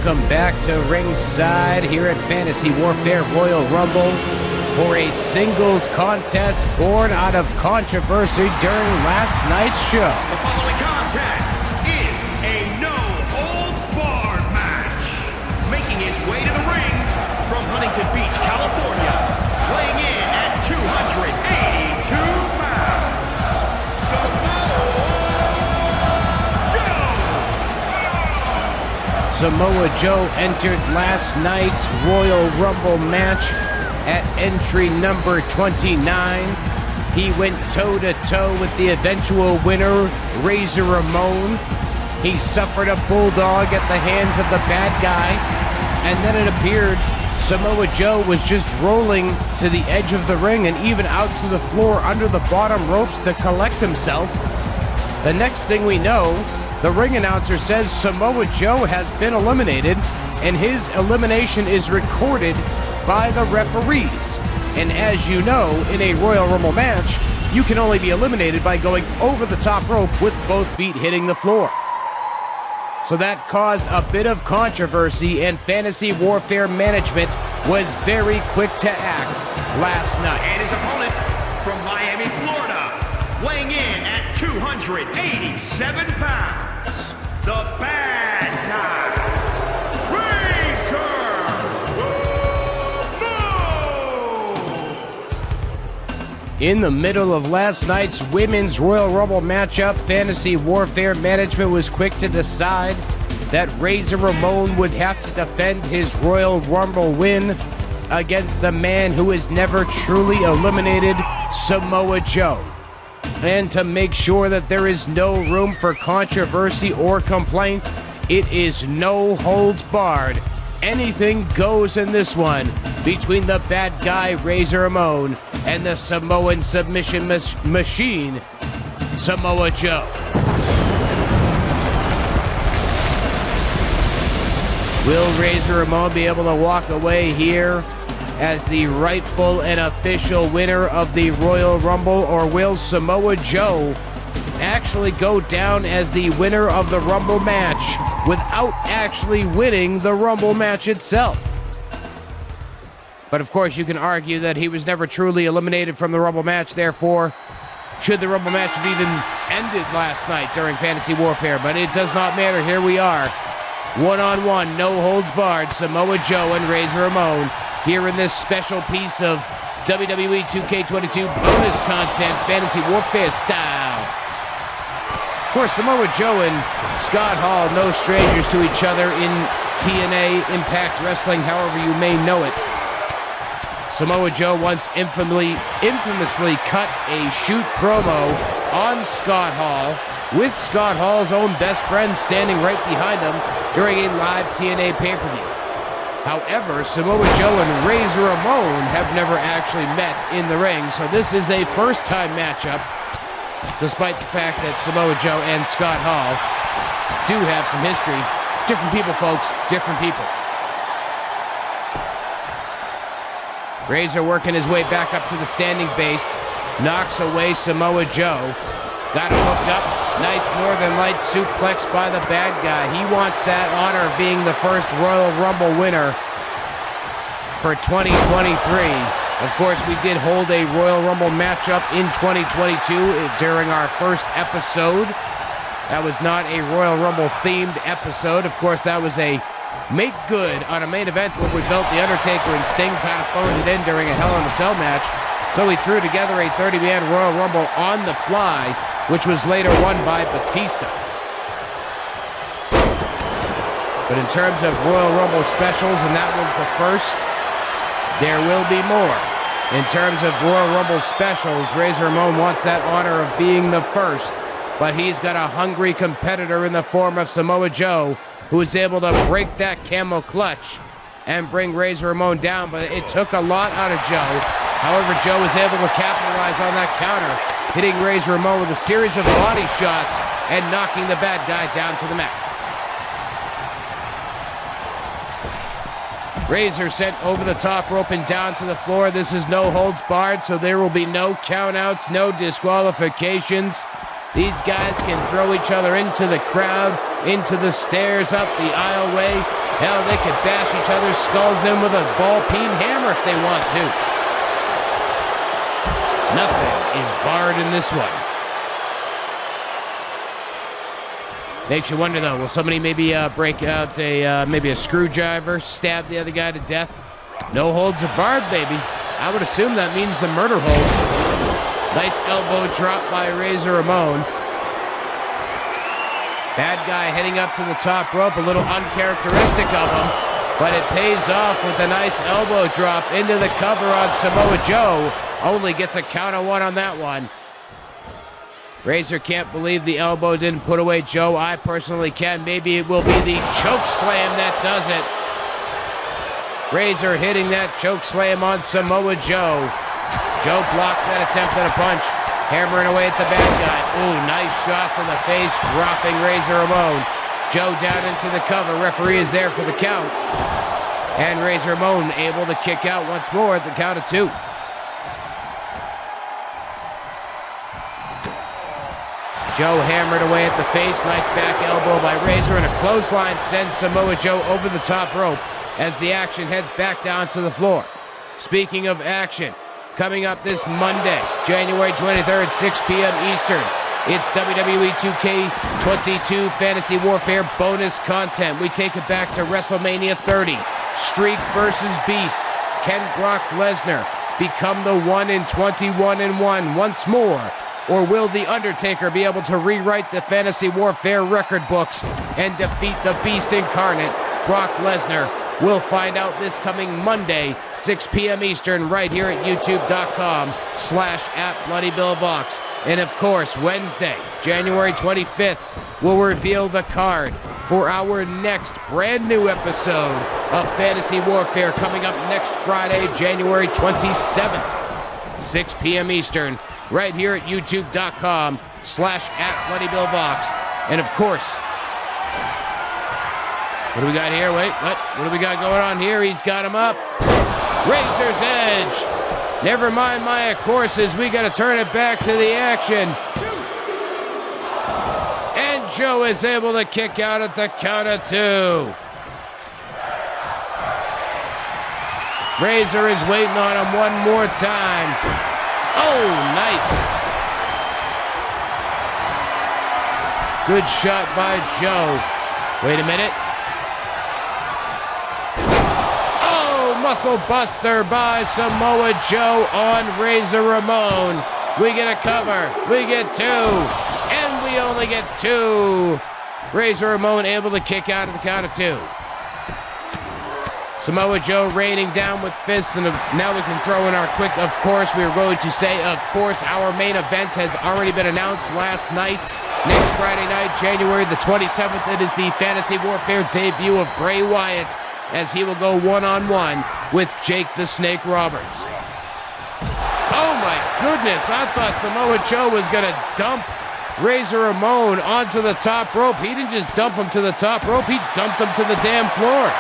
welcome back to ringside here at Fantasy Warfare Royal Rumble for a singles contest born out of controversy during last night's show. The following contest is a no-holds-barred match. Making his way to the ring from Huntington Beach, California, weighing in at 282 pounds, Samoa Joe entered last night's Royal Rumble match at entry number 29. He went toe-to-toe with the eventual winner, Razor Ramon. He suffered a bulldog at the hands of the bad guy, and then it appeared Samoa Joe was just rolling to the edge of the ring and even out to the floor under the bottom ropes to collect himself. The next thing we know, the ring announcer says Samoa Joe has been eliminated, and his elimination is recorded by the referees. And as you know, in a Royal Rumble match, you can only be eliminated by going over the top rope with both feet hitting the floor. So that caused a bit of controversy, and Fantasy Warfare Management was very quick to act last night. and his opponent from Miami, Florida, weighing in at 287 pounds, the bad guy, Razor Ramon. In the middle of last night's Women's Royal Rumble matchup, Fantasy Warfare Management was quick to decide that Razor Ramon would have to defend his Royal Rumble win against the man who has never truly eliminated, Samoa Joe. And to make sure that there is no room for controversy or complaint, it is no holds barred. Anything goes in this one between the bad guy Razor Ramon and the Samoan submission machine, Samoa Joe. Will Razor Ramon be able to walk away here as the rightful and official winner of the Royal Rumble, or will Samoa Joe actually go down as the winner of the Rumble match without actually winning the Rumble match itself? But of course, you can argue that he was never truly eliminated from the Rumble match, therefore, should the Rumble match have even ended last night during Fantasy Warfare? But it does not matter. Here we are. One-on-one, no holds barred, Samoa Joe and Razor Ramon here in this special piece of WWE 2K22 bonus content, Fantasy Warfare style. Of course, Samoa Joe and Scott Hall, no strangers to each other in TNA Impact Wrestling, however you may know it. Samoa Joe once infamously cut a shoot promo on Scott Hall, with Scott Hall's own best friend standing right behind him during a live TNA pay-per-view. However, Samoa Joe and Razor Ramon have never actually met in the ring, so this is a first-time matchup, despite the fact that Samoa Joe and Scott Hall do have some history. Different people, folks, different people. Razor working his way back up to the standing base, knocks away Samoa Joe. Got him hooked up. Nice Northern Lights suplex by the bad guy. He wants that honor of being the first Royal Rumble winner for 2023. Of course, we did hold a Royal Rumble matchup in 2022 during our first episode. That was not a Royal Rumble themed episode. Of course, that was a make good on a main event where we felt The Undertaker and Sting kind of phoned it in during a Hell in a Cell match. So we threw together a 30-man Royal Rumble on the fly, which was later won by Batista. But in terms of Royal Rumble specials, and that was the first, there will be more. In terms of Royal Rumble specials, Razor Ramon wants that honor of being the first, but he's got a hungry competitor in the form of Samoa Joe, who is able to break that camel clutch and bring Razor Ramon down, but it took a lot out of Joe. However, Joe was able to capitalize on that counter, hitting Razor Ramon with a series of body shots and knocking the bad guy down to the mat. Razor sent over the top rope and down to the floor. This is no holds barred, so there will be no countouts, no disqualifications. These guys can throw each other into the crowd, into the stairs, up the aisleway. Hell, they could bash each other's skulls in with a ball-peen hammer if they want to. Nothing is barred in this one. Makes you wonder, though, will somebody maybe break out maybe a screwdriver, stab the other guy to death? No holds are barred, baby. I would assume that means the murder hold. Nice elbow drop by Razor Ramon. Bad guy heading up to the top rope, a little uncharacteristic of him, but it pays off with a nice elbow drop into the cover on Samoa Joe. Only gets a count of one on that one. Razor can't believe the elbow didn't put away Joe. I personally can. Maybe it will be the choke slam that does it. Razor hitting that choke slam on Samoa Joe. Joe blocks that attempt at a punch, hammering away at the bad guy. Ooh, nice shot to the face, dropping Razor Ramon. Joe down into the cover. Referee is there for the count. And Razor Ramon able to kick out once more at the count of 2. Joe hammered away at the face. Nice back elbow by Razor, and a clothesline sends Samoa Joe over the top rope as the action heads back down to the floor. Speaking of action, coming up this Monday, January 23rd, 6 p.m. Eastern, it's WWE 2K22 Fantasy Warfare bonus content. We take it back to WrestleMania 30. Streak versus Beast. Can Brock Lesnar become the 1 in 21-1 once more? Or will The Undertaker be able to rewrite the Fantasy Warfare record books and defeat the Beast incarnate, Brock Lesnar? We'll find out this coming Monday, 6 p.m. Eastern, right here at youtube.com/@BloodyBillVox. And of course, Wednesday, January 25th, we'll reveal the card for our next brand new episode of Fantasy Warfare coming up next Friday, January 27th, 6 p.m. Eastern. Right here at youtube.com/@BloodyBillVox. And of course, what do we got here? Wait, what do we got going on here? He's got him up. Razor's Edge. Never mind my of courses. We got to turn it back to the action. And Joe is able to kick out at the count of 2. Razor is waiting on him one more time. Oh, nice. Good shot by Joe. Wait a minute. Oh, muscle buster by Samoa Joe on Razor Ramon. We get a cover. We get 2. And we only get 2. Razor Ramon able to kick out at the count of 2. Samoa Joe raining down with fists, and now we can throw in our quick of course. We were going to say, of course, our main event has already been announced last night. Next Friday night, January the 27th, it is the Fantasy Warfare debut of Bray Wyatt, as he will go one-on-one with Jake the Snake Roberts. Oh my goodness, I thought Samoa Joe was going to dump Razor Ramon onto the top rope. He didn't just dump him to the top rope, he dumped him to the damn floor.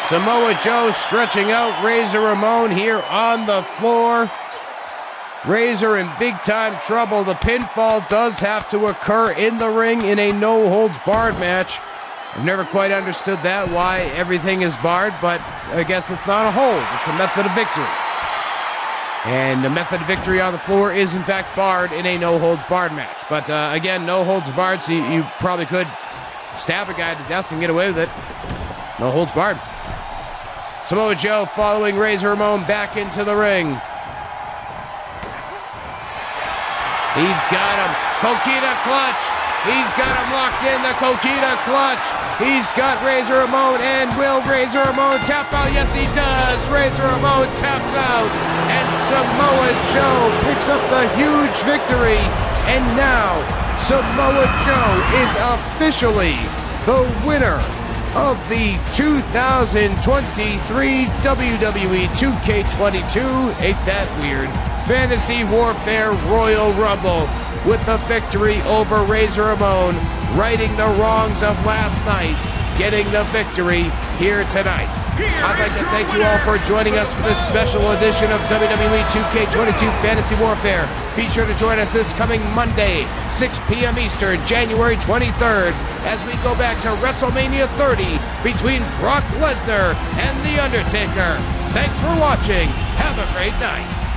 Samoa Joe stretching out Razor Ramon here on the floor. Razor in big-time trouble. The pinfall does have to occur in the ring in a no-holds-barred match. I've never quite understood that, why everything is barred, but I guess it's not a hold. It's a method of victory. And the method of victory on the floor is, in fact, barred in a no-holds-barred match. But, again, no-holds-barred, so you probably could stab a guy to death and get away with it. No-holds-barred. Samoa Joe following Razor Ramon back into the ring. He's got him. Coquina clutch. He's got him locked in the Coquina clutch. He's got Razor Ramon, and will Razor Ramon tap out? Yes, he does. Razor Ramon taps out, and Samoa Joe picks up the huge victory. And now Samoa Joe is officially the winner of the 2023 WWE 2K22, ain't that weird, Fantasy Warfare Royal Rumble, with the victory over Razor Ramon, righting the wrongs of last night, getting the victory here tonight. I'd like to thank you all for joining us for this special edition of WWE 2K22 Fantasy Warfare. Be sure to join us this coming Monday, 6 p.m. Eastern, January 23rd, as we go back to WrestleMania 30 between Brock Lesnar and The Undertaker. Thanks for watching. Have a great night.